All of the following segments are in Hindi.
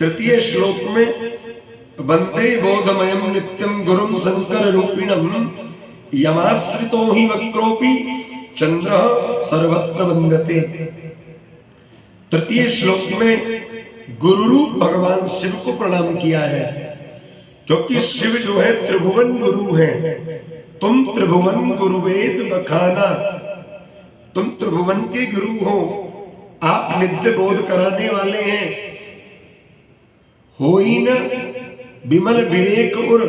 तृतीय श्लोक में वंदे बोधमयम नित्यम गुरुम शंकर रूपिणम यमाश्रितो हि वक्रोपि चंद्र सर्वत्र वंदते। तृतीय श्लोक में गुरु रूप भगवान शिव को प्रणाम किया है, क्योंकि शिव जो है त्रिभुवन गुरु है। तुम त्रिभुवन गुरुवेद बखाना, तुम त्रिभुवन के गुरु हो, आप नित्य बोध कराने वाले हैं। हो ही न विमल विवेक उर,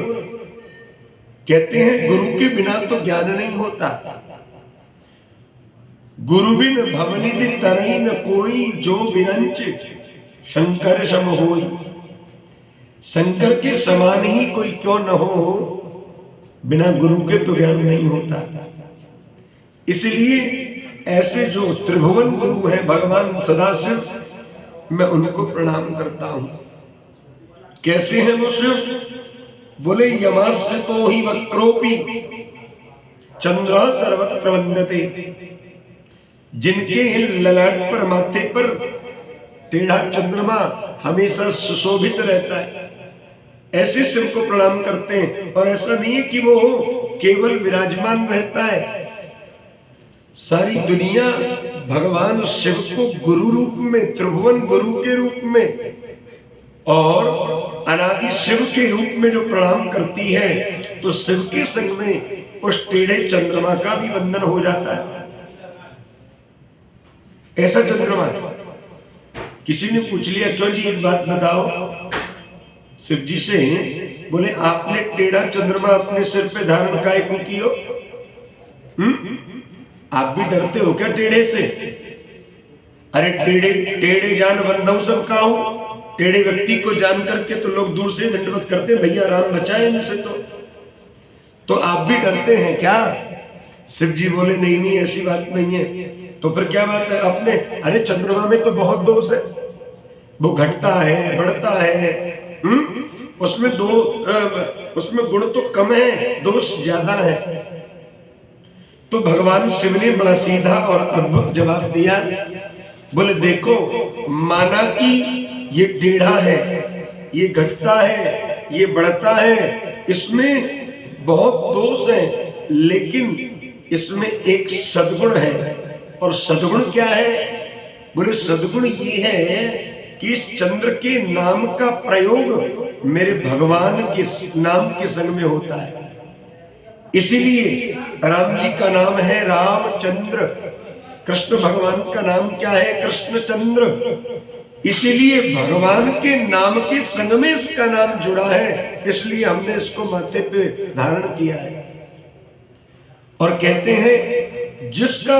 कहते हैं गुरु के बिना तो ज्ञान नहीं होता। गुरु बिन भवनिधि तरई न कोई, जो बिरंच शंकर सम होई। शंकर के समान ही कोई क्यों न हो, बिना गुरु के तो ज्ञान नहीं होता। इसलिए ऐसे जो त्रिभुवन गुरु हैं भगवान सदाशिव, मैं उनको प्रणाम करता हूं। कैसे हैं वो शिव? बोले यमाश्रितो हि वक्रोपि चंद्र सर्वत्र वंदते। जिनके ललाट पर, माथे पर टेढ़ा चंद्रमा हमेशा सुशोभित रहता है, ऐसे शिव को प्रणाम करते हैं। और ऐसा नहीं है कि वो केवल विराजमान रहता है, सारी दुनिया भगवान शिव को गुरु रूप में, त्रिभुवन गुरु के रूप में और अनादि शिव के रूप में जो प्रणाम करती है, तो शिव के संग में उस टेढ़े चंद्रमा का भी वंदन हो जाता है। ऐसा चंद्रमा। किसी ने पूछ लिया, क्यों जी एक बात बताओ शिव जी से, बोले आपने टेढ़ा चंद्रमा अपने सिर पे धारण काहे को कियो? आप भी डरते हो क्या टेढ़े से? अरे टेढ़े टेढ़े जान बंधु सब का हूं। टेढ़े व्यक्ति को जान करके तो लोग दूर से दंडवत करते, भैया राम बचाए इनसे। तो आप भी डरते हैं क्या? शिव जी बोले नहीं नहीं ऐसी बात नहीं है। तो फिर क्या बात है आपने? अरे चंद्रमा में तो बहुत दोष है, वो घटता है बढ़ता है, उसमें गुण तो कम है, दोष ज्यादा है। तो भगवान शिव ने बड़ा सीधा और अद्भुत जवाब दिया। बोले देखो, माना कि ये टेढ़ा है, ये घटता है, ये बढ़ता है, इसमें बहुत दोष है, लेकिन इसमें एक सद्गुण है। और सद्गुण क्या है? बोले सद्गुण ये है कि इस चंद्र के नाम का प्रयोग मेरे भगवान के नाम के संग में होता है। इसीलिए राम जी का नाम है रामचंद्र, कृष्ण भगवान का नाम क्या है? कृष्णचंद्र। इसीलिए भगवान के नाम के संग में इसका नाम जुड़ा है, इसलिए हमने इसको माथे पे धारण किया है। और कहते हैं जिसका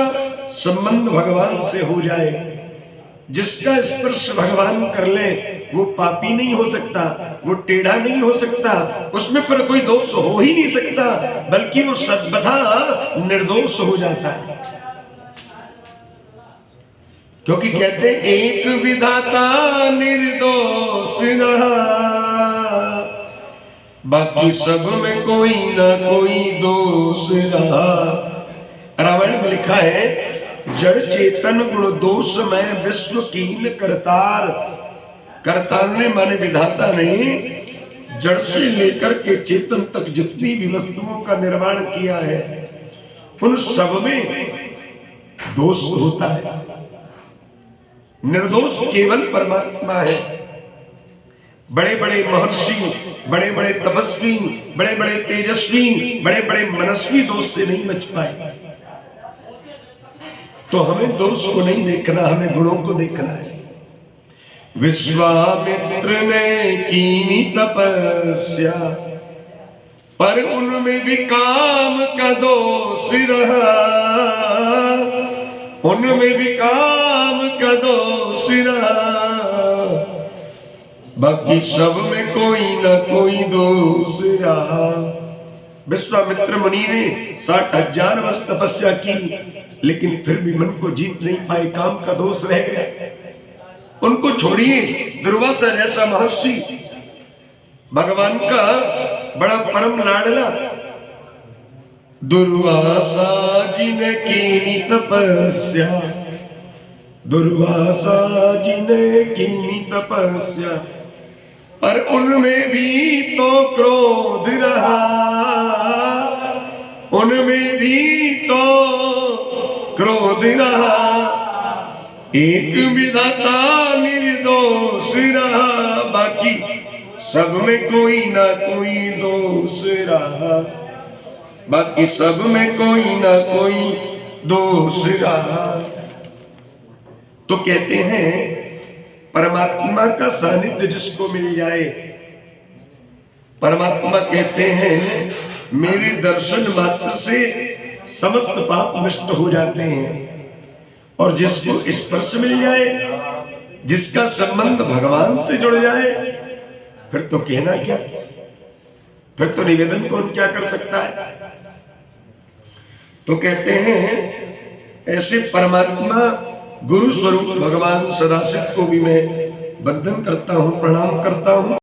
संबंध भगवान से हो जाए, जिसका स्पर्श भगवान कर ले, वो पापी नहीं हो सकता, वो टेढ़ा नहीं हो सकता, उसमें फिर कोई दोष हो ही नहीं सकता, बल्कि वो सर्वथा निर्दोष हो जाता है। क्योंकि कहते एक विधाता निर्दोष रहा, बाकी सब में कोई ना कोई दोष रहा। रामायण में लिखा है, जड़ चेतन गुण दोष में विश्व कीन करतार। करतार ने माने विधाता ने जड़ से लेकर के चेतन तक जितनी भी वस्तुओं का निर्माण किया है, उन सब में दोष होता है। निर्दोष केवल परमात्मा है। बड़े बड़े महर्षि, बड़े बड़े तपस्वी, बड़े बड़े तेजस्वी, बड़े बड़े मनस्वी दोष से नहीं बच पाए। तो हमें दोष को नहीं देखना, हमें गुणों को देखना है। विश्वामित्र ने कीनी तपस्या, पर उनमें भी काम का दोष रहा, उनमें भी काम का दोष रहा, बाकी सब में कोई ना कोई दोष रहा। विश्वामित्र मुनि ने 60,000 वर्ष तपस्या की, लेकिन फिर भी मन को जीत नहीं पाए, काम का दोष रह गया। उनको छोड़िए, दुर्वासा जैसा महर्षि, भगवान का बड़ा परम लाडला, दुर्वासा जी ने कीनी तपस्या, दुर्वासा जी ने कीनी तपस्या, और उनमें भी तो क्रोध रहा, उनमें भी तो क्रोध रहा, एक विधाता निर्दोष रहा, बाकी सब में कोई ना कोई दोष रहा, बाकी सब में कोई ना कोई दोष रहा। तो कहते हैं परमात्मा का सानिध्य जिसको मिल जाए, परमात्मा कहते हैं मेरे दर्शन मात्र से समस्त पाप नष्ट हो जाते हैं। और जिसको स्पर्श मिल जाए, जिसका संबंध भगवान से जुड़ जाए, फिर तो कहना क्या, फिर तो निवेदन कौन क्या कर सकता है। तो कहते हैं ऐसे परमात्मा गुरु स्वरूप भगवान सदाशिव को भी मैं वंदन करता हूं, प्रणाम करता हूं।